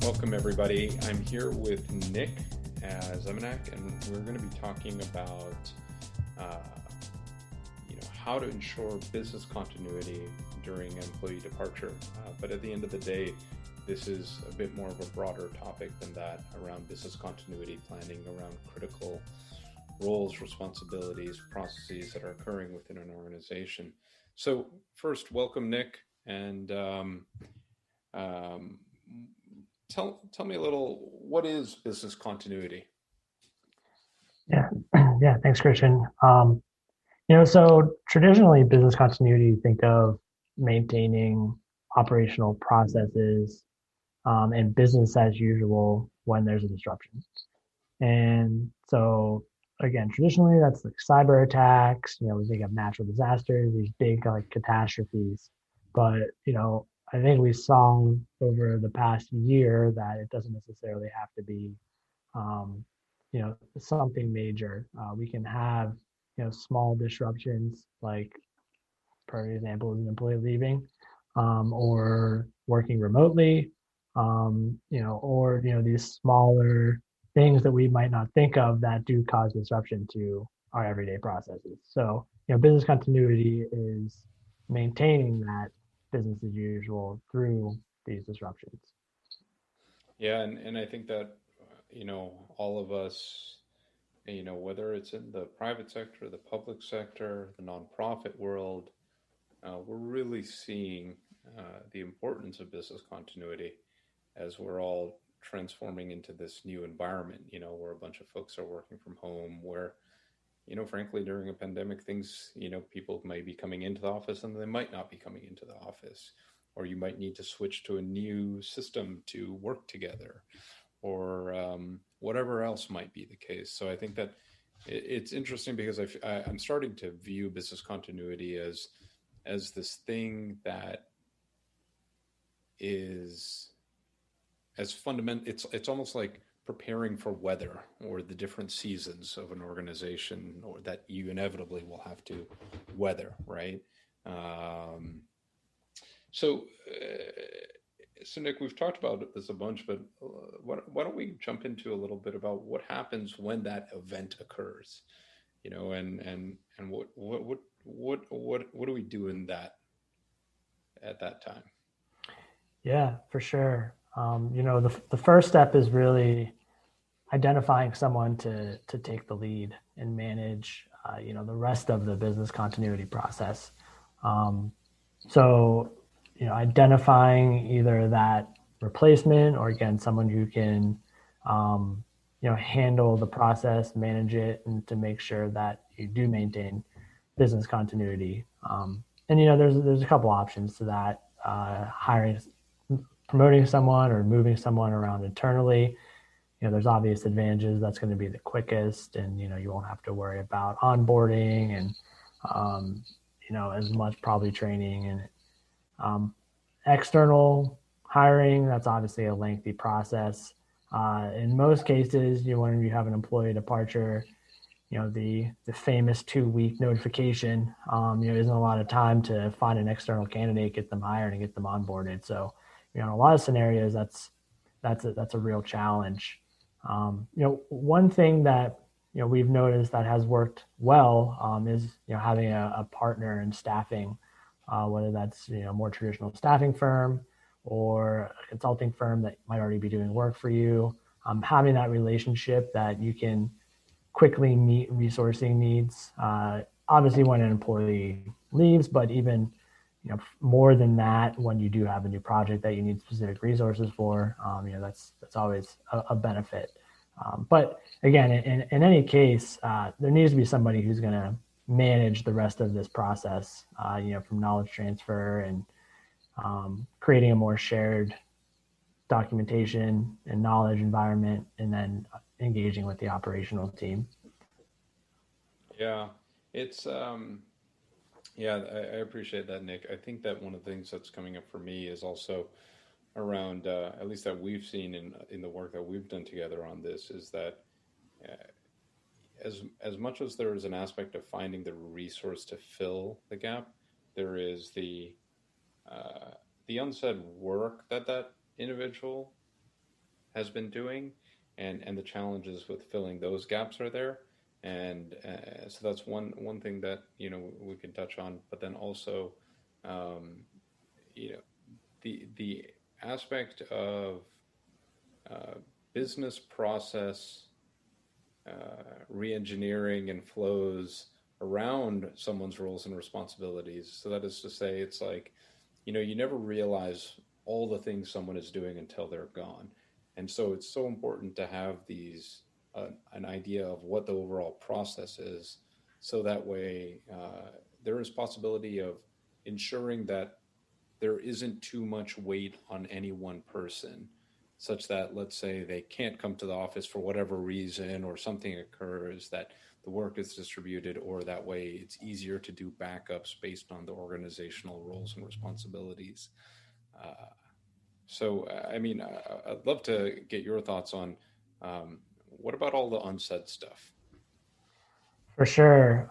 Welcome, everybody. I'm here with Nick Zemenak, and we're going to be talking about how to ensure business continuity during employee departure. But at the end of the day, this is a bit more of a broader topic than that, around business continuity planning, around critical roles, responsibilities, processes that are occurring within an organization. So first, welcome, Nick, and tell me a little, what is business continuity? Yeah, thanks, Christian. So traditionally, business continuity, think of maintaining operational processes and business as usual when there's a disruption. And so, again, traditionally, that's like cyber attacks. We think of natural disasters, these big like catastrophes. But I think we saw over the past year that it doesn't necessarily have to be um, something major. We can have, small disruptions, like for example, an employee leaving, or working remotely, or, these smaller things that we might not think of that do cause disruption to our everyday processes. So, business continuity is maintaining that business as usual through these disruptions. Yeah, and I think that, all of us, whether it's in the private sector, the public sector, the nonprofit world, we're really seeing the importance of business continuity as we're all transforming into this new environment, where a bunch of folks are working from home, where, frankly, during a pandemic, things, people may be coming into the office and they might not be coming into the office, or you might need to switch to a new system to work together, or whatever else might be the case. So I think that it's interesting because I'm starting to view business continuity as this thing that is as fundamental. It's almost like preparing for weather or the different seasons of an organization, or that you inevitably will have to weather, right? Um, so, so Nick, we've talked about this a bunch, but why don't we jump into a little bit about what happens when that event occurs, and what do we do in that at that time? Yeah, for sure. The first step is really identifying someone to take the lead and manage, the rest of the business continuity process. Um, so, identifying either that replacement or again someone who can, handle the process, manage it, and to make sure that you do maintain business continuity. And there's a couple options to that. Hiring, promoting someone or moving someone around internally. There's obvious advantages. That's going to be the quickest, and you won't have to worry about onboarding and um, as much probably training and um, external hiring. That's obviously a lengthy process. In most cases, when you have an employee departure, the famous 2-week notification, isn't a lot of time to find an external candidate, get them hired, and get them onboarded. So, in a lot of scenarios, that's a real challenge. One thing that we've noticed that has worked well is having a partner in staffing, whether that's a more traditional staffing firm or a consulting firm that might already be doing work for you. Having that relationship that you can quickly meet resourcing needs. Obviously, when an employee leaves, but even more than that, when you do have a new project that you need specific resources for, that's always a benefit. But again, in any case, there needs to be somebody who's going to manage the rest of this process, from knowledge transfer and creating a more shared documentation and knowledge environment, and then engaging with the operational team. Yeah, it's yeah, I appreciate that, Nick. I think that one of the things that's coming up for me is also around, at least that we've seen in the work that we've done together on this, is that uh, as much as there is an aspect of finding the resource to fill the gap, there is uh, the unsaid work that individual has been doing, and the challenges with filling those gaps are there. And so that's one thing that we can touch on. But then also, um, you know, the aspect of uh, business process re-engineering and flows around someone's roles and responsibilities. So that is to say, it's like, you never realize all the things someone is doing until they're gone. And so it's so important to have an idea of what the overall process is. So that way, there is possibility of ensuring that there isn't too much weight on any one person, such that, let's say, they can't come to the office for whatever reason, or something occurs that the work is distributed, or that way it's easier to do backups based on the organizational roles and responsibilities. Uh, I mean, I'd love to get your thoughts on what about all the unsaid stuff? For sure.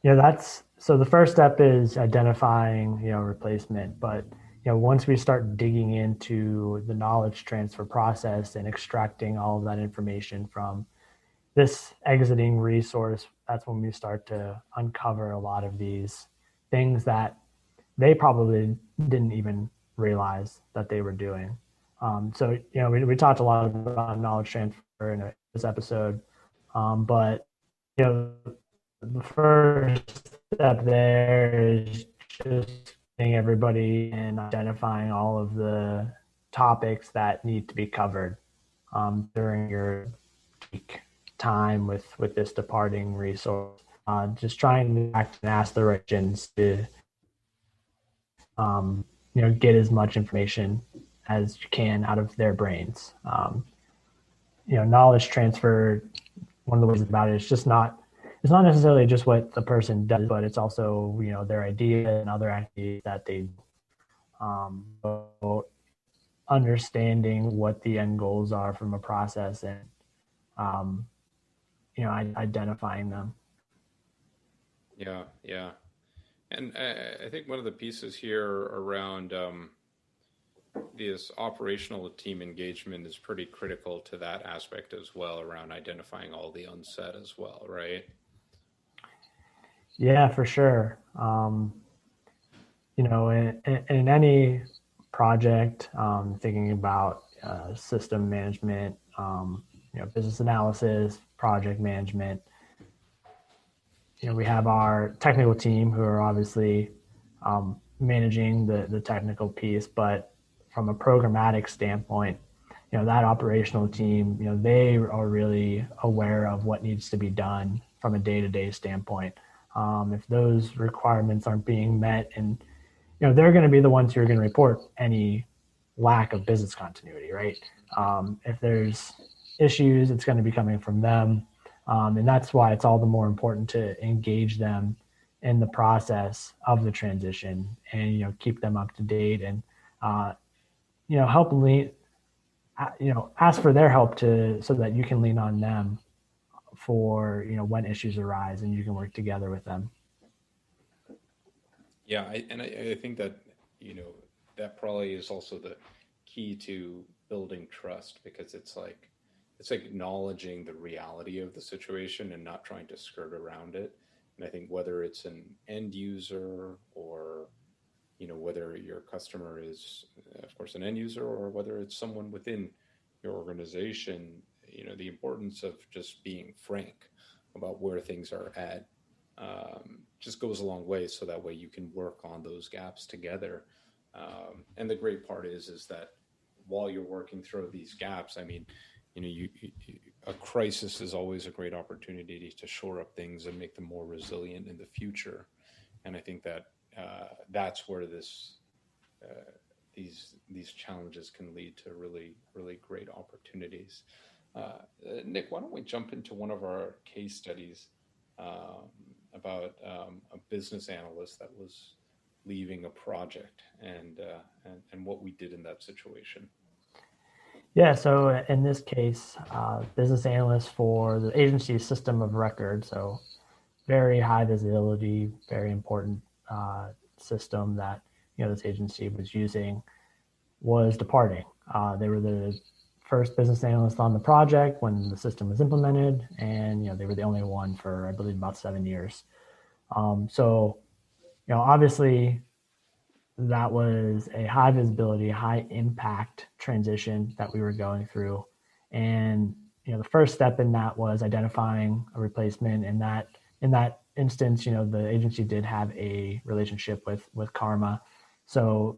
That's so the first step is identifying, replacement. But, once we start digging into the knowledge transfer process and extracting all of that information from this exiting resource, that's when we start to uncover a lot of these things that they probably didn't even realize that they were doing. We talked a lot about knowledge transfer in this episode, but you know, the first step there is just getting everybody and identifying all of the topics that need to be covered during your peak time with this departing resource. Just trying to act and ask the right questions to get as much information as you can out of their brains. Knowledge transfer, one of the ways about it is just not, it's not necessarily just what the person does, but it's also, their idea and other activities that they so understanding what the end goals are from a process and, um, identifying them. Yeah, yeah. And I think one of the pieces here around this operational team engagement is pretty critical to that aspect as well, around identifying all the unsaid as well, right? Yeah, for sure. In any project, thinking about system management, business analysis, project management, we have our technical team who are obviously managing the technical piece, but from a programmatic standpoint, that operational team, they are really aware of what needs to be done from a day-to-day standpoint. If those requirements aren't being met, and they're going to be the ones who are going to report any lack of business continuity, right? If there's issues, it's going to be coming from them. And that's why it's all the more important to engage them in the process of the transition and, keep them up to date and, help lean, ask for their help so that you can lean on them for, when issues arise and you can work together with them. Yeah, I think that you know that probably is also the key to building trust, because it's like acknowledging the reality of the situation and not trying to skirt around it. And I think whether it's an end user, or whether your customer is, of course, an end user, or whether it's someone within your organization, the importance of just being frank about where things are at just goes a long way. So that way you can work on those gaps together. And the great part is that while you're working through these gaps, I mean, a crisis is always a great opportunity to shore up things and make them more resilient in the future. And I think that that's where these challenges can lead to really really great opportunities. Nick, why don't we jump into one of our case studies um, about a business analyst that was leaving a project, and what we did in that situation. Yeah, so in this case, business analyst for the agency system of record. So very high visibility, very important system that this agency was using was departing. They were the first business analyst on the project when the system was implemented, and they were the only one for, I believe, about 7 years. So obviously that was a high visibility, high impact transition that we were going through, and the first step in that was identifying a replacement. And that in that instance, the agency did have a relationship with Karma, so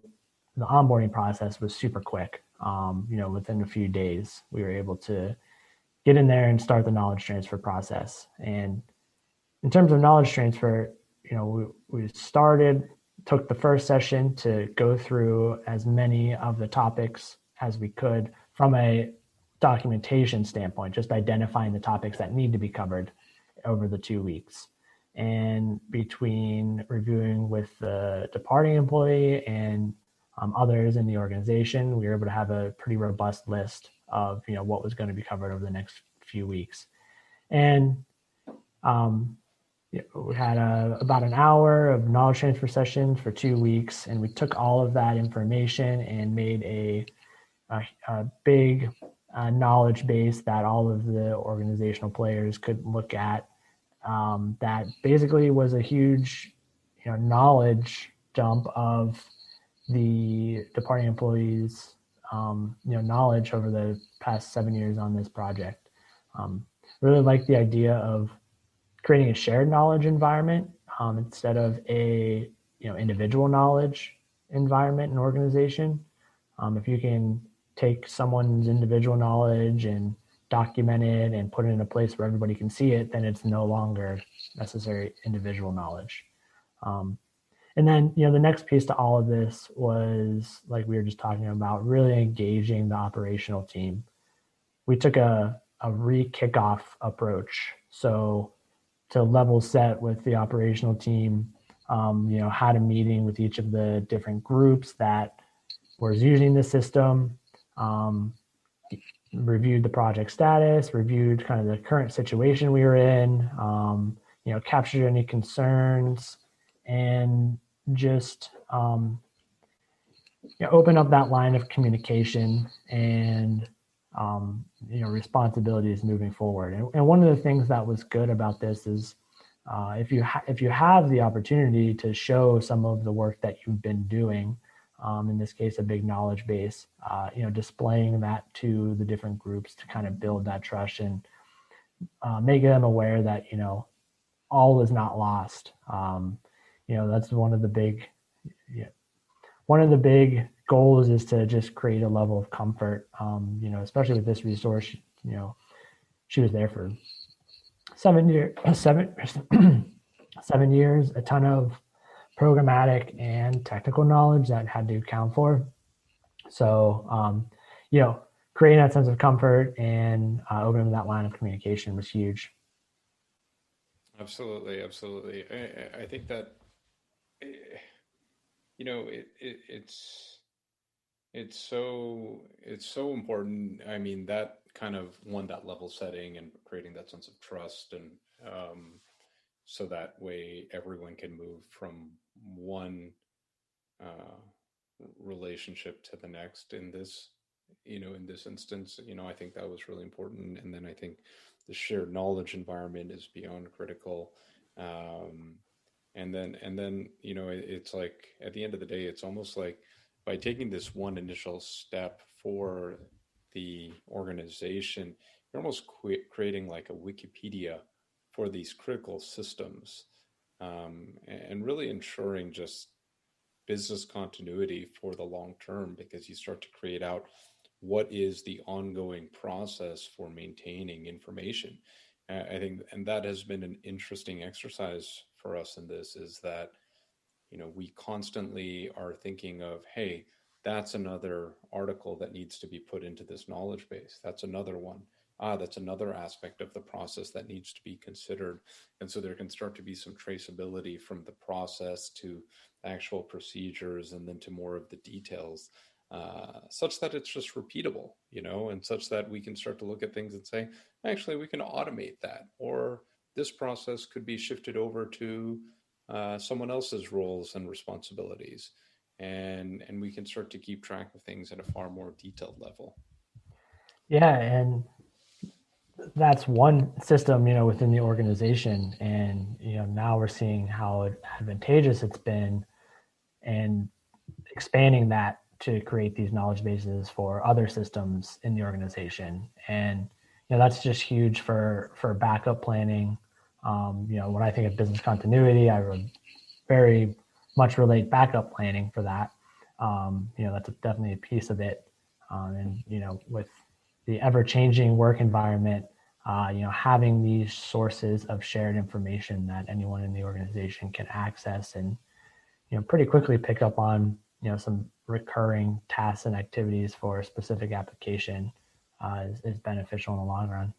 the onboarding process was super quick. Within a few days, we were able to get in there and start the knowledge transfer process. And in terms of knowledge transfer, we took the first session to go through as many of the topics as we could from a documentation standpoint, just identifying the topics that need to be covered over the 2 weeks. And between reviewing with the departing employee and others in the organization, we were able to have a pretty robust list of what was going to be covered over the next few weeks. And we had about an hour of knowledge transfer sessions for 2 weeks, and we took all of that information and made a big knowledge base that all of the organizational players could look at. That basically was a huge, knowledge dump of the departing employees, knowledge over the past 7 years on this project. Really like the idea of creating a shared knowledge environment instead of a individual knowledge environment and organization. If you can take someone's individual knowledge and document it and put it in a place where everybody can see it, then it's no longer necessary individual knowledge. And then, the next piece to all of this was, like we were just talking about, really engaging the operational team. We took a re-kickoff approach. So to level set with the operational team, had a meeting with each of the different groups that was using the system, reviewed the project status, reviewed kind of the current situation we were in, captured any concerns, and just open up that line of communication and responsibilities moving forward. And one of the things that was good about this is if you have the opportunity to show some of the work that you've been doing, in this case, a big knowledge base, displaying that to the different groups to kind of build that trust and make them aware that, all is not lost. That's one of the big goals is to just create a level of comfort, especially with this resource. She was there for 7 years, 7 years, a ton of programmatic and technical knowledge that had to account for. So, creating that sense of comfort and opening that line of communication was huge. Absolutely, absolutely. I think that it's so important. I mean, that kind of that level setting and creating that sense of trust, and so that way everyone can move from one uh, relationship to the next in this in this instance. I think that was really important. And then I think the shared knowledge environment is beyond critical. um, and then it's like at the end of the day, it's almost like by taking this one initial step for the organization, you're almost creating like a Wikipedia for these critical systems, and really ensuring just business continuity for the long term, because you start to create out what is the ongoing process for maintaining information. I think, and that has been an interesting exercise for us in this, is that we constantly are thinking of, hey, that's another article that needs to be put into this knowledge base. That's another one. That's another aspect of the process that needs to be considered. And so there can start to be some traceability from the process to actual procedures, and then to more of the details, such that it's just repeatable, and such that we can start to look at things and say, actually, we can automate that, or this process could be shifted over to someone else's roles and responsibilities, and we can start to keep track of things at a far more detailed level. Yeah, and that's one system, within the organization, and now we're seeing how advantageous it's been, and expanding that to create these knowledge bases for other systems in the organization. And that's just huge for backup planning. When I think of business continuity, I would very much relate backup planning for that. That's definitely a piece of it. And with the ever changing work environment, having these sources of shared information that anyone in the organization can access and pretty quickly pick up on some recurring tasks and activities for a specific application is beneficial in the long run.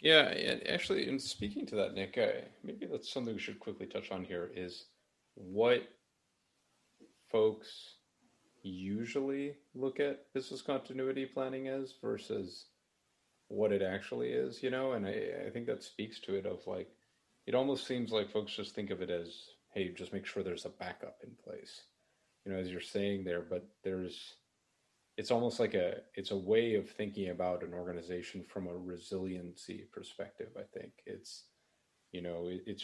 Yeah, and actually, in speaking to that, Nick, maybe that's something we should quickly touch on here is what folks usually look at business continuity planning as versus what it actually is, and I think that speaks to it of like, it almost seems like folks just think of it as, hey, just make sure there's a backup in place, as you're saying there, but it's almost like it's a way of thinking about an organization from a resiliency perspective. I think it's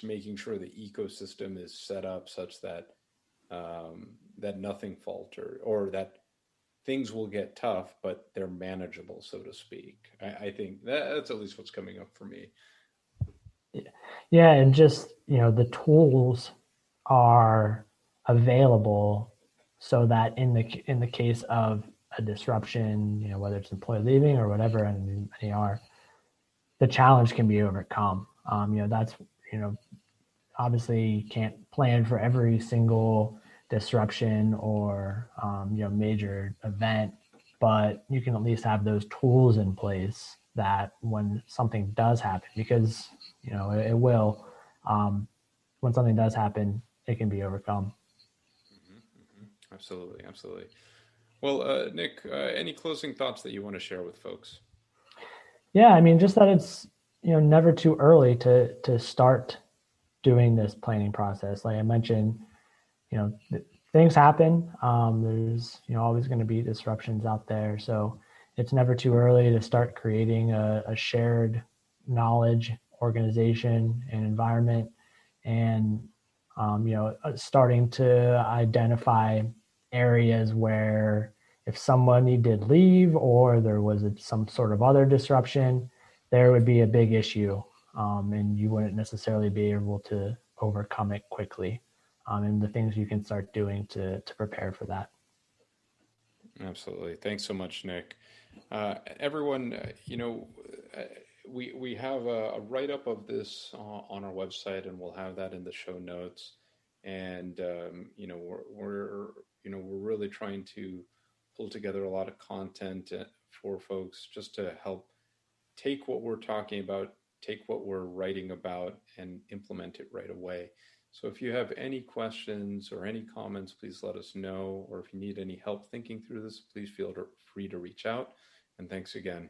making sure the ecosystem is set up such that that nothing falter or that things will get tough, but they're manageable, so to speak. I think that's at least what's coming up for me. Yeah, and just the tools are available so that in the case of a disruption, whether it's employee leaving or whatever, and they are, the challenge can be overcome. That's you know obviously you can't plan for every single disruption or major event, but you can at least have those tools in place that when something does happen, because it will, um, when something does happen, it can be overcome. Absolutely, absolutely. Well, Nick, any closing thoughts that you want to share with folks? Yeah, I mean, just that it's never too early to start doing this planning process. Like I mentioned, things happen. There's always going to be disruptions out there, so it's never too early to start creating a shared knowledge organization and environment, and starting to identify areas where if somebody did leave or there was some sort of other disruption, there would be a big issue, and you wouldn't necessarily be able to overcome it quickly, and the things you can start doing to prepare for that. Absolutely. Thanks so much, Nick. Everyone, uh, we have a write up of this on our website, and we'll have that in the show notes. And we're really trying to pull together a lot of content for folks just to help take what we're talking about, take what we're writing about, and implement it right away. So if you have any questions or any comments, please let us know. Or if you need any help thinking through this, please feel free to reach out. And thanks again.